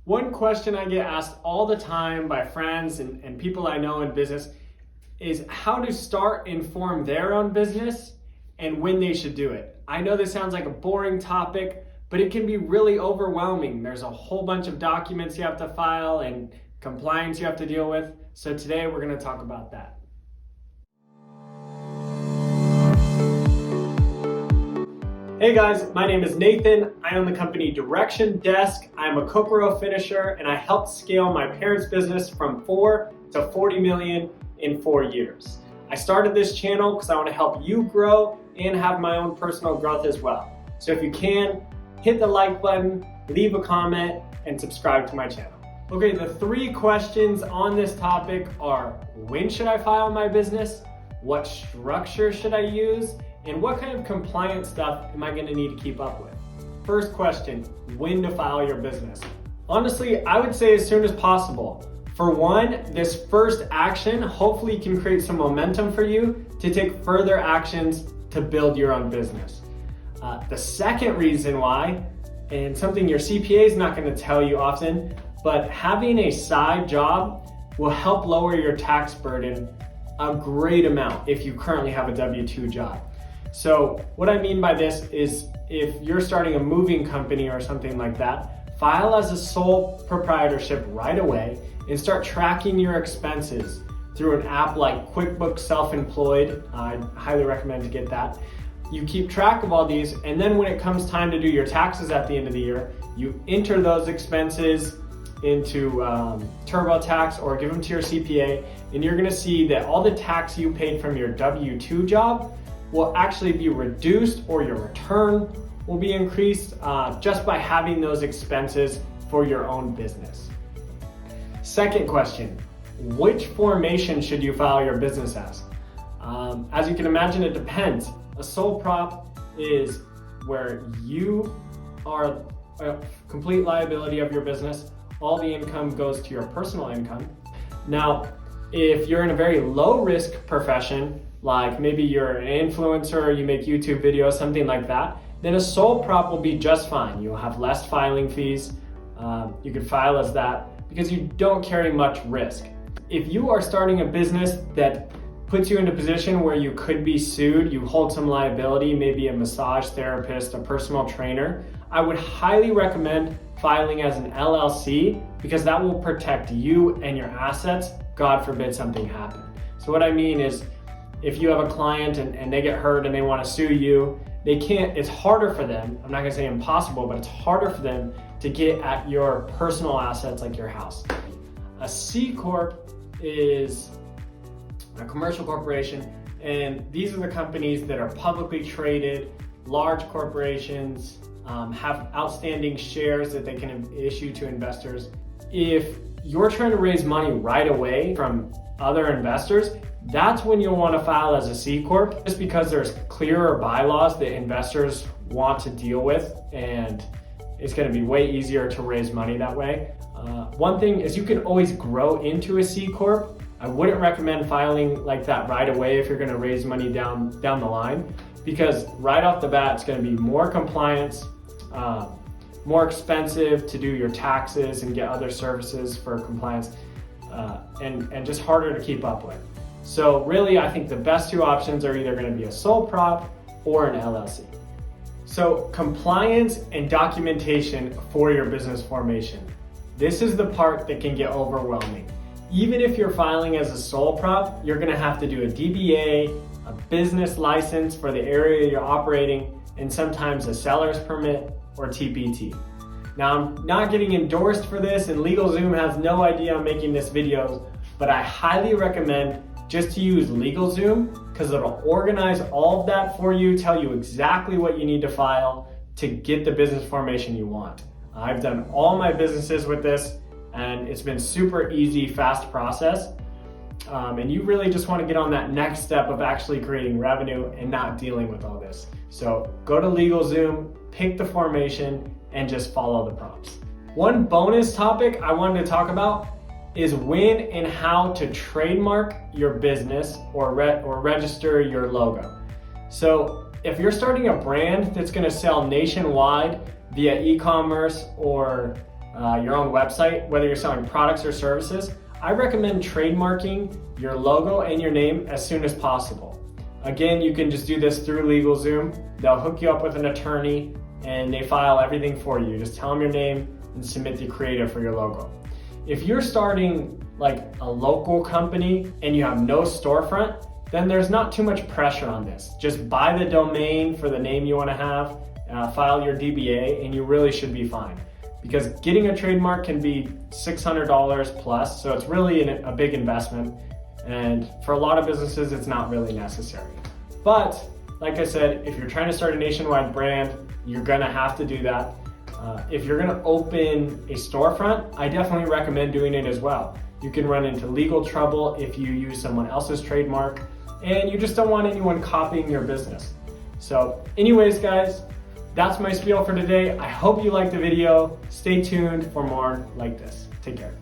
One question I get asked all the time by friends and people I know in business is how to start and form their own business and when they should do it. I know this sounds like a boring topic, but it can be really overwhelming. There's a whole bunch of documents you have to file and compliance you have to deal with. So today we're going to talk about that. Hey guys, my name is Nathan. I own the company Direction Desk. I'm a Kokoro finisher and I helped scale my parents' business from 4 to 40 million in 4 years. I started this channel because I want to help you grow and have my own personal growth as well. So if you can, hit the like button, leave a comment, and subscribe to my channel. Okay, the 3 questions on this topic are: when should I file my business? What structure should I use? And what kind of compliance stuff am I going to need to keep up with? First question, when to file your business? Honestly, I would say as soon as possible. For one, this first action hopefully can create some momentum for you to take further actions to build your own business. The second reason why, and something your CPA is not going to tell you often, but having a side job will help lower your tax burden a great amount if you currently have a W-2 job. So what I mean by this is if you're starting a moving company or something like that, file as a sole proprietorship right away and start tracking your expenses through an app like QuickBooks Self-Employed. I'd highly recommend to get that. You keep track of all these, and then when it comes time to do your taxes at the end of the year, you enter those expenses into TurboTax or give them to your CPA, and you're gonna see that all the tax you paid from your W-2 job will actually be reduced, or your return will be increased just by having those expenses for your own business. Second question, which formation should you file your business as? As you can imagine, it depends. A sole prop is where you are a complete liability of your business. All the income goes to your personal income. Now, if you're in a very low risk profession, like maybe you're an influencer, you make YouTube videos, something like that, then a sole prop will be just fine. You'll have less filing fees. You could file as that because you don't carry much risk. If you are starting a business that puts you in a position where you could be sued, you hold some liability, maybe a massage therapist, a personal trainer, I would highly recommend filing as an LLC because that will protect you and your assets, God forbid something happen. So what I mean is, if you have a client and they get hurt and they want to sue you, it's harder for them, I'm not gonna say impossible, but it's harder for them to get at your personal assets like your house. A C Corp is a commercial corporation, and these are the companies that are publicly traded, large corporations, have outstanding shares that they can issue to investors. If you're trying to raise money right away from other investors, that's when you'll want to file as a C Corp, just because there's clearer bylaws that investors want to deal with, and it's going to be way easier to raise money that way. One thing is you can always grow into a C Corp. I wouldn't recommend filing like that right away if you're going to raise money down the line, because right off the bat, it's going to be more compliance, more expensive to do your taxes and get other services for compliance, and just harder to keep up with. So really, I think the best 2 options are either going to be a sole prop or an LLC. So compliance and documentation for your business formation. This is the part that can get overwhelming. Even if you're filing as a sole prop, you're going to have to do a DBA, a business license for the area you're operating, and sometimes a seller's permit or TPT. Now, I'm not getting endorsed for this, and LegalZoom has no idea I'm making this video, but I highly recommend just to use LegalZoom because it'll organize all of that for you, tell you exactly what you need to file to get the business formation you want. I've done all my businesses with this, and it's been super easy, fast process. And you really just want to get on that next step of actually creating revenue and not dealing with all this. So go to LegalZoom, pick the formation, and just follow the prompts. One bonus topic I wanted to talk about is when and how to trademark your business or register your logo. So if you're starting a brand that's gonna sell nationwide via e-commerce or your own website, whether you're selling products or services, I recommend trademarking your logo and your name as soon as possible. Again, you can just do this through LegalZoom. They'll hook you up with an attorney and they file everything for you. Just tell them your name and submit the creative for your logo. If you're starting like a local company and you have no storefront, then there's not too much pressure on this. Just buy the domain for the name you want to have, file your DBA, and you really should be fine. Because getting a trademark can be $600 plus, so it's really a big investment. And for a lot of businesses, it's not really necessary. But like I said, if you're trying to start a nationwide brand, you're gonna have to do that. If you're gonna open a storefront, I definitely recommend doing it as well. You can run into legal trouble if you use someone else's trademark, and you just don't want anyone copying your business. So anyways, guys, that's my spiel for today. I hope you liked the video. Stay tuned for more like this. Take care.